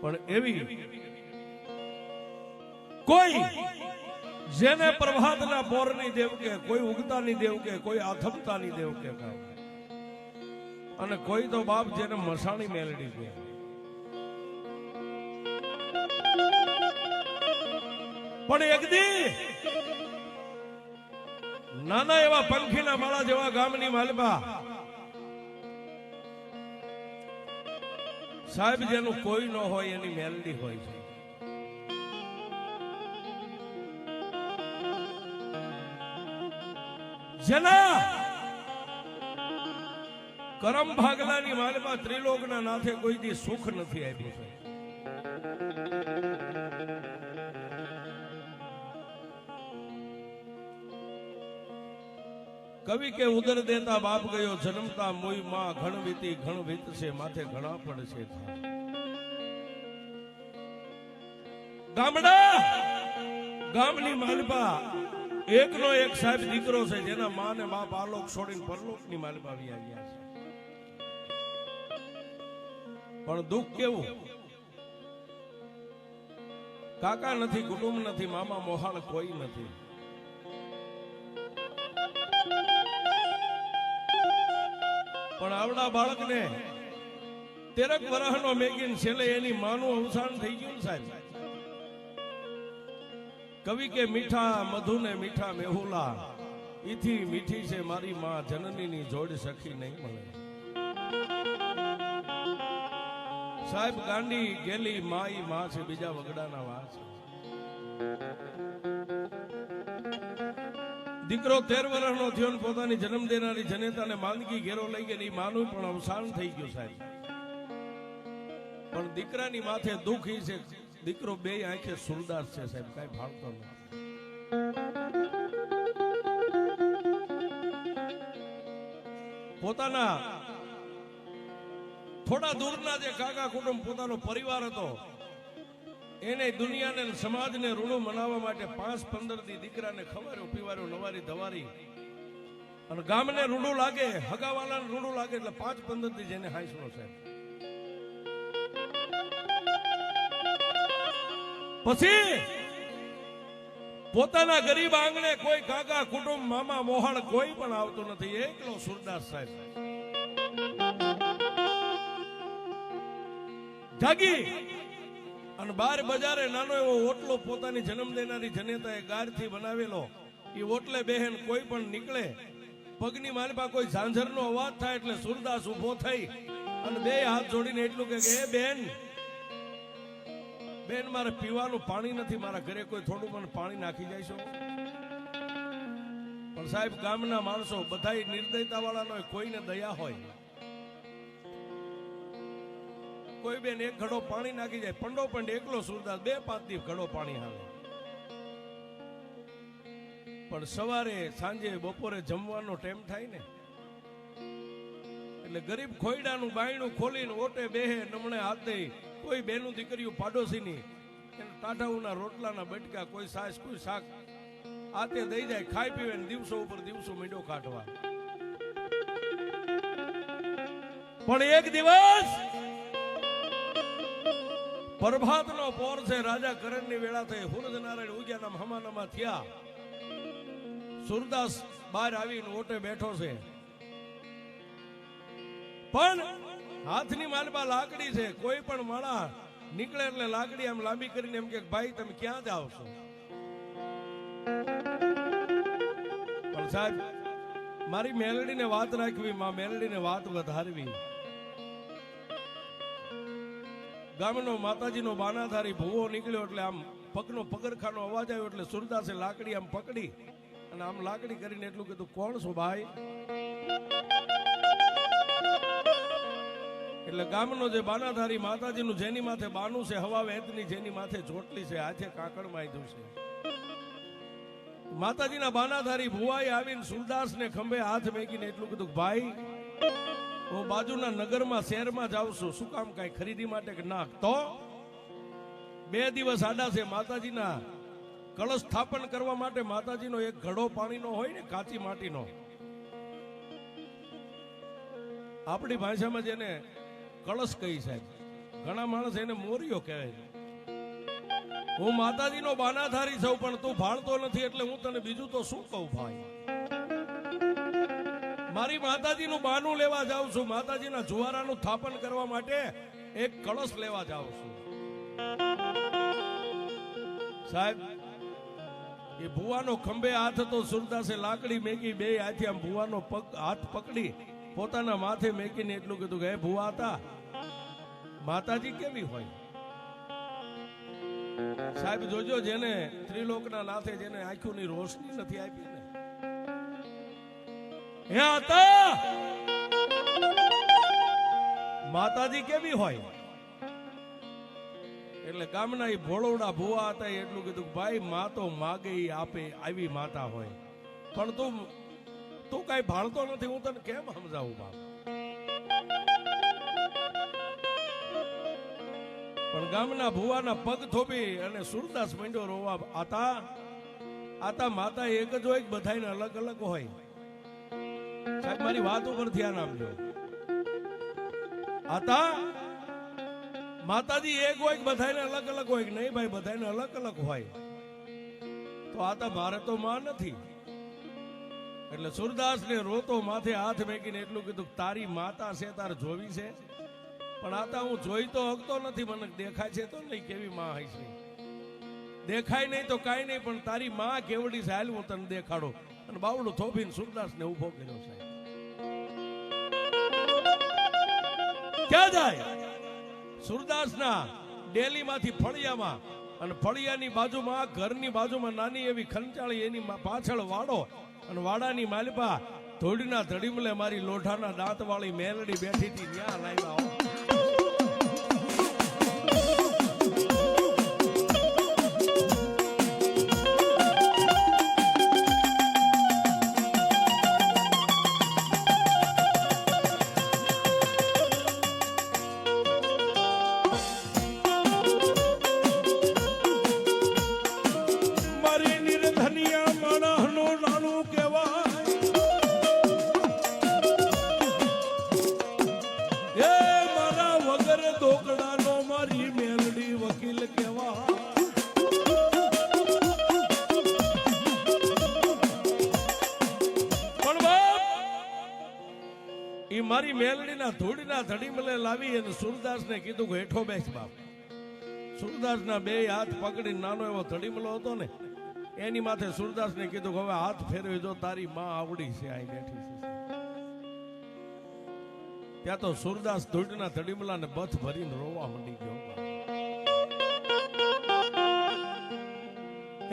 પણ એવી કોઈ જેને પ્રભાતના પોરની દેવ કે, કોઈ ઉગતાની દેવ કે, કોઈ આથમતાની દેવ કે, અને કોઈ તો બાપ જેને મસાણી મેલડી કે. પણ એક દી નાના એવા પંખીના માળા જેવા ગામની માલબા સાહેબ જેનું કોઈ ન હોય એની મેલડી હોય છે. જેના કરમ ભાગલાની માલબા ત્રિલોકના નાથે કોઈ દી સુખ નથી આપ્યું છે. કવિ કે ઉદર દેતા બાપ ગયો જન્મતા મોઈ માં ઘણ વીતી ઘણ વીતશે માથે ઘણા પડશે. ગામડા ગામની માલપા એકનો એક સાહેબ દીકરો છે જેના માં ને બાપ આલોક છોડીને પરલોકની માલપા આવી ગયા છે. પણ દુઃખ કેવું, કાકા નથી, કુટુંબ નથી, મામા મોહાળ કોઈ નથી. પણ આવડા બાળકને 13 વર્ષનો મેગીન છેલ્લે એની માનું અવસાન થઈ ગયું સાહેબ. કવિ કે મીઠા મધુ ને મીઠા મેહુલા ઈથી મીઠી છે મારી માં જનનીની જોડ સખી નહીં મળે. સાહેબ ગાંડી ગેલી માઈ માં છે બીજા વગડાના વા છે. દીકરો 13 વર્ષનો થયો ને પોતાની જન્મ દેનારી જનેતાને માંદગી ઘેરો લઈ ગઈ. માનું પણ અવસાન થઈ ગયું સાહેબ. પણ દીકરાની માથે દુઃખ ઈ છે, દીકરો બે આંખે સુરદાસ છે સાહેબ, કઈ ફાળતો નથી. પોતાના થોડા દૂરના જે કાકા કુટુંબ પોતાનો પરિવાર હતો એને દુનિયાને સમાજને રૂડું મનાવવા માટે 5-15 દી દીકરાને ખવાર્યો પીવાર્યો નવારી ધવારી. અને ગામને રૂડું લાગે, હગાવાલાને રૂડું લાગે એટલે 5-15 દી જેને હાંસલો છે. પછી પોતાના ગરીબ આંગણે કોઈ કાકા કુટુંબ મામા મોહાળ કોઈ પણ આવતું નથી. એકલો સુરદાસ સાહેબ જાગી અને બાર બજારે નાનો એવો ઓટલો પોતાની જન્મ દેનારી જનેતાએ ગારથી બનાવેલો. એ ઓટલે બેહેન કોઈ પણ નીકળે, પગની માલપા કોઈ ઝાંઝરનો અવાજ થાય એટલે સુરદાસ ઉભો થઈ અને બે હાથ જોડીને એટલું કે એ બેન બેન મારે પીવાનું પાણી નથી, મારા ઘરે કોઈ થોડું મને પાણી નાખી જાય છો. પણ સાહેબ ગામના માણસો બધા નિર્દયતા વાળા હોય, કોઈને દયા હોય. કોઈ બેન એક ઘડો પાણી નાખી જાય, પંડો પણ એકલો સુરદાસ 2-5 દી ઘડો પાણી હાલે. પણ સવારે સાંજે બપોરે જમવાનો ટાઈમ થાય ને એટલે ગરીબ ખોયડાનું બાયણું ખોલીને ઓટે બેહે, નમણે હાથ દઈ કોઈ બેનું દીકરીઓ પાડોશીની ટાઢાઓના રોટલાના બટકા, કોઈ સાસ કોઈ શાક આતે દઈ જાય, ખાઈ પીવે ને દિવસો ઉપર દિવસો મીંડો કાઢવા. પણ એક દિવસ પ્રભાતનો પોર છે, રાજા કરણની વેળા થઈ, સૂરજ નારાયણ ઉગ્યાના હમાનામાં થયા. સુરદાસ બહાર આવીને ઓટે બેઠો છે, પણ હાથની માલમાં લાકડી છે. કોઈ પણ માળા નીકળે એટલે લાકડી આમ લાંબી કરીને એમ કે ભાઈ તમે ક્યાં જાઓ છો? પણ સાહેબ મારી મેલડીને વાત રાખવી, માં મેલડીને વાત વધારવી. ગામનો માતાજીનો બાનાધારી ભૂવો નીકળ્યો એટલે આમ પગનો પગરખાનો અવાજ આવ્યો એટલે સુરદાસે લાકડી આમ પકડી અને આમ લાકડી કરીને એટલું કીધું કોણ છો ભાઈ? એટલે ગામનો જે બાનાધારી માતાજીનું જેની માથે બાનું છે, હવા વેતની જેની માથે ચોટલી છે, હાથે કાકડ માયધું છે. માતાજીના બાનાધારી ભુવાએ આવીને સુરદાસને ખંભે હાથ મેકીને એટલું કીધું ભાઈ હું બાજુના નગરમાં શહેરમાં જાઉં છું, શું કામ કઈ ખરીદી માટે કે ના? તો 2 દિવસ આડા છે, માતાજીના કળશ સ્થાપન કરવા માટે માતાજીનો એક ઘડો પાણીનો હોય ને, કાચી માટીનો, આપણી ભાષામાં જેને કળશ કહી સાહેબ, ઘણા માણસ એને મોરિયો કહે છે. હું માતાજીનો બાનાધારી છું પણ તું ભાળતો નથી એટલે હું તને બીજું તો શું કહું ભાઈ. મારી માતાજીનું બાનું લેવા જાઉં છું, માતાજીના જુવારાનું થાપન કરવા માટે એક કળશ લેવા જાઉં છું. સાહેબ એ ભુવાનો ખંભે હાથ હતો, સુરદાસે લાકડી મેકી, બે હાથે આમ ભુવાનો હાથ પકડી પોતાના માથે મેકીને એટલું કીધું કે હે ભુવા હતા, માતાજી કેવી હોય. સાહેબ જોજો, જેને ત્રિલોકના નાથે જેને આંખોની રોશની નથી આપી ને, હે હતા માતાજી કેવી હોય. એટલે ગામના એ ભોળવડા ભુવા હતા, એટલું કીધું ભાઈ માં તો માગે ઈ આપે, આવી માતા હોય. પણ તું કઈ ભાળતો નથી, હું તને કેમ સમજાવું બાપ. પણ ગામના ભુવાના પગ થોપી અને સુરદાસ મંડ્યો રોવા. આતા માતા એક જ હોય, બધાને અલગ અલગ હોય. સાહેબ મારી વાત ઉપર ધ્યાન આપજો. આતા માતાજી એક હોય, બધાને અલગ અલગ હોય. નહીં ભાઈ, બધાને અલગ અલગ હોય. તો આતા મારે તો માં નથી. એટલે સુરદાસ ને રોતો માથે હાથ મેકીને એટલું કીધું, તારી માતા છે, તારે જોવી છે. પણ આતા હું જોઈ તો હકતો નથી, મને દેખાય છે તો નહીં કેવી માં હોય છે. દેખાય નહીં તો કાંઈ નહીં, પણ તારી માં કેવડી છે હાલ હું તને દેખાડું. અને બાવડું થોભીને સુરદાસ ને ઉભો કર્યો છે. ક્યાં જાય? સુરદાસના ડેલીમાંથી ફળિયામાં, અને ફળિયાની બાજુમાં, ઘરની બાજુમાં નાની એવી ખંચાળી, એની પાછળ વાડો, અને વાડાની માલપા ધોડીના ધડીમલે મારી લોઢાના દાંત વાળી મેલડી બેઠી હતી. ત્યાં લાવ્યા. મારી મેલડીના ધૂળના ધડીમલે લાવી અને સુરદાસને કીધું કે હેઠો બેસ બાપ. સુરદાસના બે હાથ પકડી નાનો એવો ધડીમલો હતો ને, એની માથે સુરદાસને કીધું કે હવે હાથ ફેરવી જો, તારી માં આવડી છે અહીં બેઠી છે. ત્યાં તો સુરદાસ ધૂળના ધડીમલાને બથ ભરીને રોવા માંડી ગયો.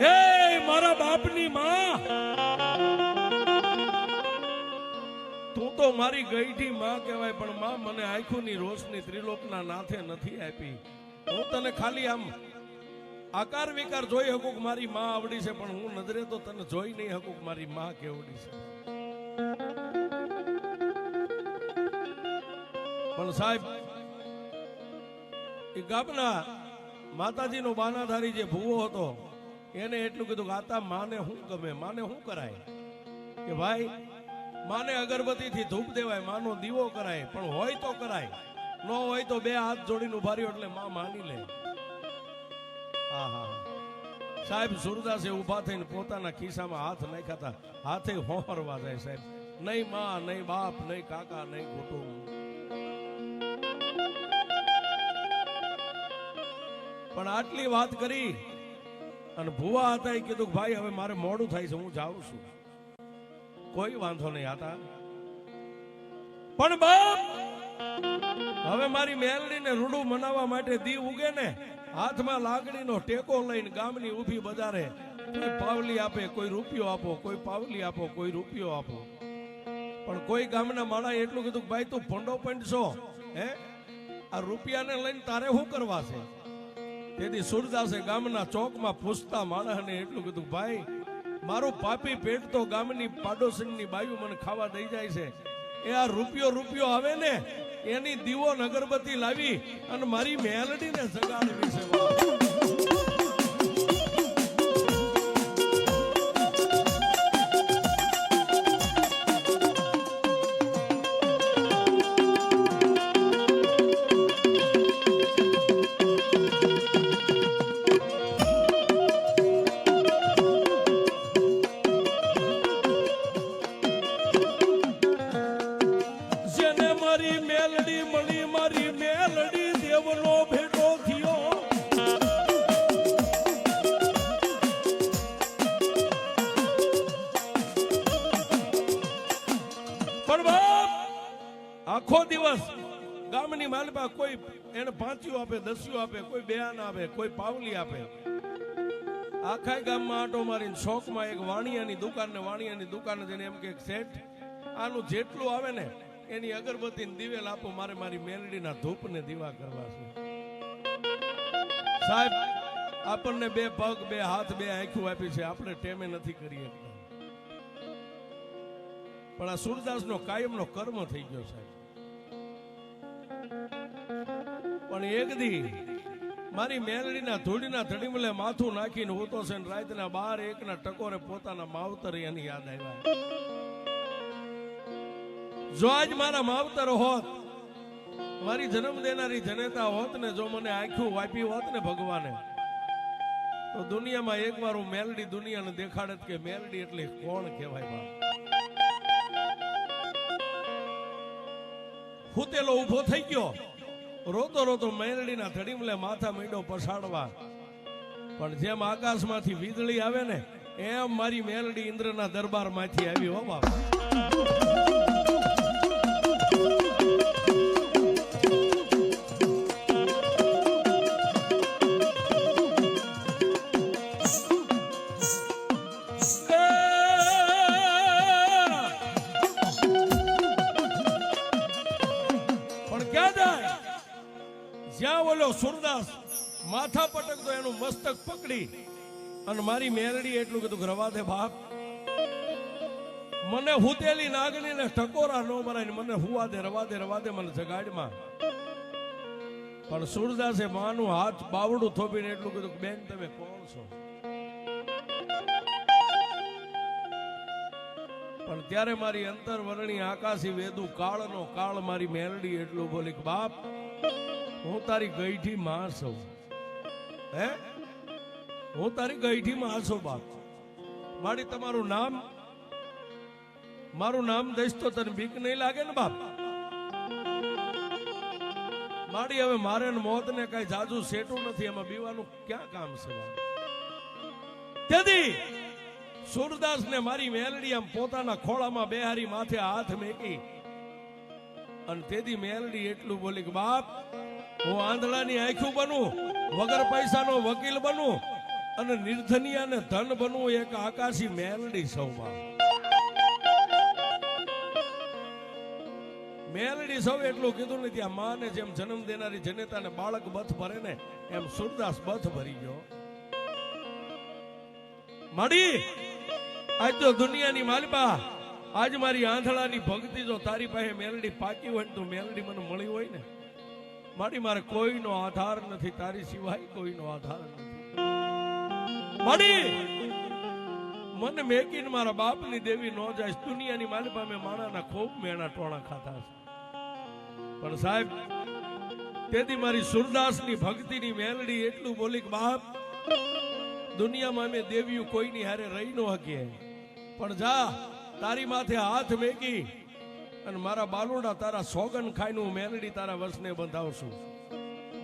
હે મારા બાપની માં, તું તો મારી ગઈઠી માં કહેવાય, પણ માં મને આંખોની રોશની ત્રિલોકના નાથે નથી આપી. હું તને ખાલી આમ આકાર વિકાર જોઈ શકું કે મારી માં આવડી છે, પણ હું નજરે તો તને જોઈ નહીં શકું કે મારી માં કેવડી છે. પણ સાહેબ એ ગામના માતાજીનો બાનાધારી જે ભૂવો હતો, એને એટલું કીધું કે આતા માને શું ગમે, માને શું કરાય. કે ભાઈ માને અગરબત્તીથી ધૂપ દેવાય, માનો દીવો કરાય, પણ હોય તો કરાય, ન હોય તો બે હાથ જોડીને ઉભા રહ્યો એટલે માં માની લે. સાહેબ સુરદાસે ઉભા થઈને પોતાના ખિસ્સામાં હાથ નાખ્યા હતા. હાથે હોહરવા જાય સાહેબ. નહીં માં, નહીં બાપ, નહીં કાકા, નહીં કુટુંબ. પણ આટલી વાત કરી અને ભુવા હતા એ કીધું ભાઈ હવે મારે મોડું થાય છે, હું જાઉં છું. કોઈ વાંધો નહીં હતા. પણ બાપ હવે મારી મેલડીને રૂડું મનાવવા માટે દી ઉગે ને, હાથમાં લાકડીનો ટેકો લઈને ગામની ઊભી બજારે કોઈ પાવલી આપે, કોઈ રૂપિયો આપો, કોઈ પાવલી આપો, કોઈ રૂપિયો આપો. પણ કોઈ ગામના માળા એટલું કીધું ભાઈ તું ભંડો પંડશો, હે આ રૂપિયાને લઈને તારે શું કરવા છે. તેથી સુરદાસે ગામના ચોકમાં પૂછતા માણસને એટલું કીધું ભાઈ મારું પાપી પેટ તો ગામની પાડોશીની બાયુ મને ખાવા દઈ જાય છે, એ આ રૂપિયો આવે ને એની દીવો અગરબત્તી લાવી અને મારી મેલડીને જગાડવી છે. આખો દિવસ ગામની માલપા કોઈ એને પાંચિયું આપે, દસિયું આપે, કોઈ બેન આપે, કોઈ પાવલી આપે. આખા ગામમાં આટો મારીને શોખમાં એક વાણિયાની દુકાને જઈને એમ કે શેઠ આનું જેટલું આવે ને એની અગરબત્તી ને દિવેલ આપો, મારે મારી મેલડીના ધૂપ ને દીવા કરવા છે. સાહેબ આપણને 2 પગ, 2 હાથ, 2 આંખો આપી છે, આપણે ટેમે નથી કરી શકતા. પણ આ સુરદાસનો કાયમનો કર્મ થઈ ગયો સાહેબ. પણ એક દી મારી મેલડીના ધૂળીના ધડીમલે માથું નાખીને હોતો છે ને રાતના 12-1 ટકોરે પોતાના માવતર એની યાદ આવ્યા. જો આજ મારા માવતર હોત, મારી જન્મ દેનારી જનેતા હોત ને, જો મને આંખું વાપી હોત ને ભગવાને, તો દુનિયામાં એકવાર હું મેલડી દુનિયાને દેખાડત કે મેલડી એટલે કોણ કહેવાય. બાપ હુતેલો ઉભો થઈ ગયો, રોતો રોતો મેલડીના ધડીમલે માથા માંડ્યો પછાડવા. પણ જેમ આકાશમાંથી વીજળી આવે ને એમ મારી મેલડી ઇન્દ્રના દરબારમાંથી આવી. હો બાપ જ્યાં બોલો સુરદાસ માથા પટકતો એનું મસ્તક પકડી અને મારી મેલડી એટલું કીધું રવા દે બાપ, મને હુતેલી નાગણીને ટકોરા ન મરાય, મને હુવા દે, રવા દે મને જગાડમાં. પણ સુરદાસે માનું હાથ બાવડું થોપીને એટલું કીધું બેન તમે કોણ છો? પણ ત્યારે મારી અંતરવરણી આકાશી વેદુ કાળનો કાળ મારી મેલડી એટલું બોલી કે બાપ હું તારી ગઈઠી માં છું. હે હું તારી ગઈઠી માં છું બાપ. મારી તમારું નામ, મારું નામ દઈશ તો તને બીક નહીં લાગે ને બાપ? મારી હવે મારે મોત ને કઈ જાજુ સેટું નથી, એમાં બીવાનું ક્યાં કામ છે બાપ? તેથી સુરદાસ ને મારી મેલડી આમ પોતાના ખોળામાં બેહારી માથે હાથ મેકી અને તેથી મેલડી એટલું બોલી કે બાપ હું આંધળાની આંખું બનું, વગર પૈસાનો વકીલ બનું અને નિર્ધનિયા ને ધન બનવું, એક આકાશી મેલડી સૌ બાપ. મેલડી સૌ એટલું કીધું ને ત્યાં માને જેમ જન્મ દેનારી જનેતાને બાળક બથ ભરે ને એમ સુરદાસ બથ ભરી ગયો. માડી આજ તો દુનિયાની માલપા, આજ મારી આંધળાની ભક્તિ જો તારી પાસે મેલડી પાકી હોય ને તો મેલડી મને મળી હોય ને, મારી મારે કોઈનો આધાર નથી, તારી સિવાય કોઈનો આધાર નથી. માડી મને મેકીને મારા બાપની દેવી નો જાય. દુનિયાની માલપા મેં માણાના ખૂબ મેણા ટોણા ખાતા છે, પણ સાહેબ તેથી મારી સુરદાસની ભક્તિની મેલડી એટલું બોલી કે બાપ દુનિયામાં અમે દેવીઓ કોઈની હારે રહી ન શકીએ, પણ જા તારી માથે હાથ મેકી અને મારા બાલુડા તારા સોગન ખાઈને હું મેલડી તારા વસને બંધાવશું.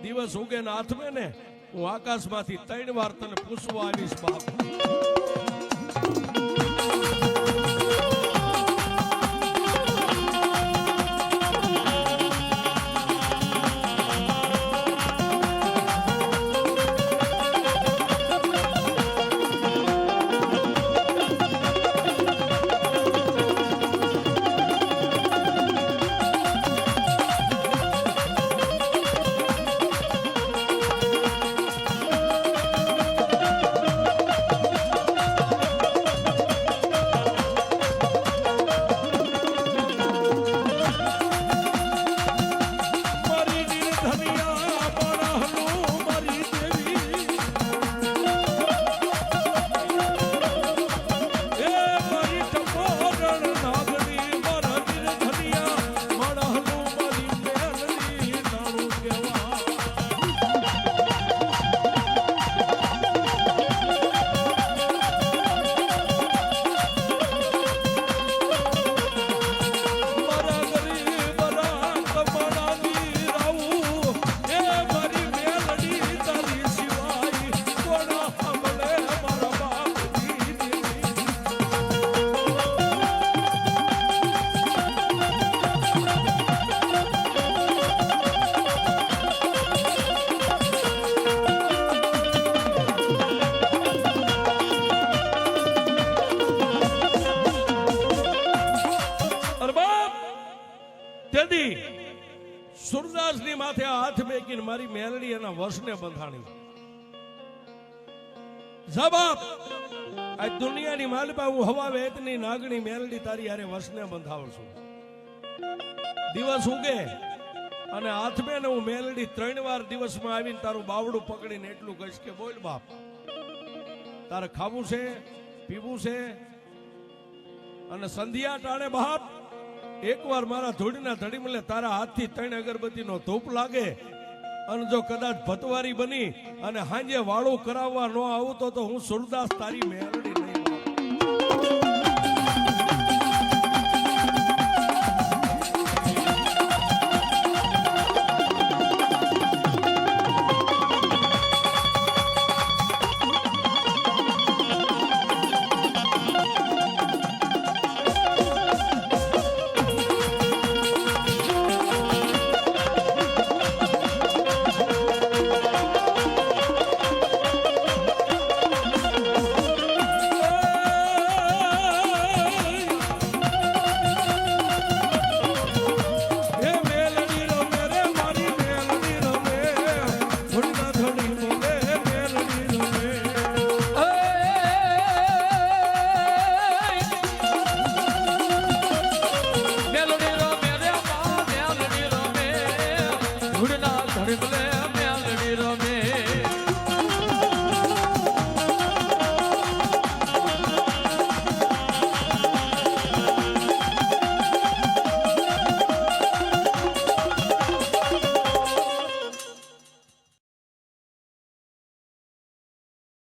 દિવસ ઉગે ને હાથમે ને હું આકાશમાંથી 3 વાર તને પૂછવા આવીશ બાપ. સુરદાસની માથે હાથ મેકીને મારી મેલડી એના વર્ષને બંધાણી. જવાબ આ દુનિયાની માલપા હું હવા વેતની નાગણી મેલડી તારી હારે વર્ષને બંધાવું છું. દિવસ ઉગે અને હાથમે ને હું મેલડી 3 વાર દિવસમાં આવીને તારું બાવડું પકડીને એટલું કહીશ કે બોલ બાપ, તારે ખાવું છે, પીવું છે, અને સંધ્યા ટાણે બાપ એકવાર મારા ધૂળના ધડી મળે તારા હાથથી 3 અગરબત્તીનો ધૂપ લાગે અને જો કદાચ ભતવારી બની અને હાંજે વાળું કરાવવા ન આવું તો હું સુરદાસ તારી મેલડી